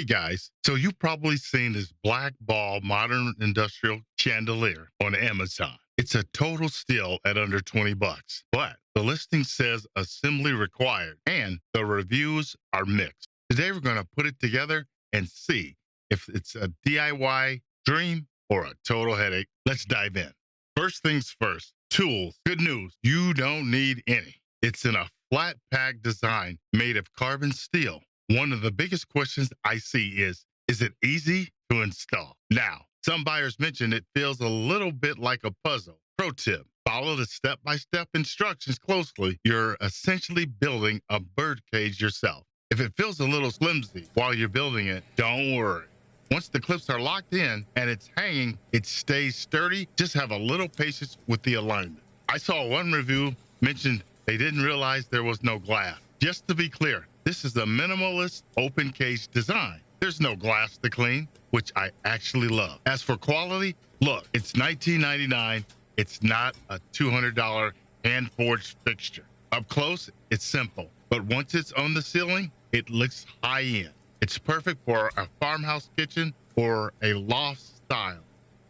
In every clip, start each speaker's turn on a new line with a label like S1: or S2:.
S1: Hey guys, so you've probably seen this black ball modern industrial chandelier on Amazon. It's a total steal at under 20 bucks, but the listing says assembly required and the reviews are mixed. Today we're going to put it together and see if it's a DIY dream or a total headache. Let's dive in. First things first, tools. Good news, you don't need any. It's in a flat pack design made of carbon steel. One of the biggest questions I see is it easy to install? Now, some buyers mention it feels a little bit like a puzzle. Pro tip, follow the step-by-step instructions closely. You're essentially building a bird cage yourself. If it feels a little flimsy while you're building it, don't worry. Once the clips are locked in and it's hanging, it stays sturdy. Just have a little patience with the alignment. I saw one review mentioned they didn't realize there was no glass. Just to be clear, this is a minimalist open cage design. There's no glass to clean, which I actually love. As for quality, look, it's $19.99. It's not a $200 hand-forged fixture. Up close, it's simple, but once it's on the ceiling, it looks high-end. It's perfect for a farmhouse kitchen or a loft style.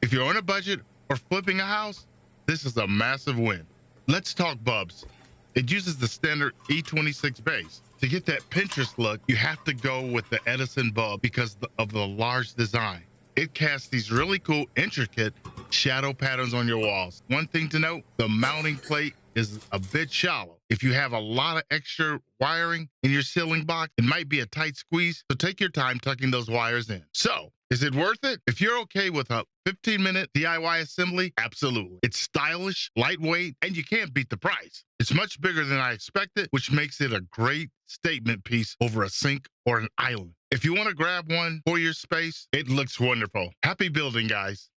S1: If you're on a budget or flipping a house, this is a massive win. Let's talk bulbs. It uses the standard E26 base. To get that Pinterest look, you have to go with the Edison bulb because of the large design. It casts these really cool, intricate shadow patterns on your walls. One thing to note, the mounting plate is a bit shallow. If you have a lot of extra wiring in your ceiling box, it might be a tight squeeze, so take your time tucking those wires in. So, is it worth it? If you're okay with a 15-minute DIY assembly, absolutely. It's stylish, lightweight, and you can't beat the price. It's much bigger than I expected, which makes it a great statement piece over a sink or an island. If you want to grab one for your space, it looks wonderful. Happy building, guys.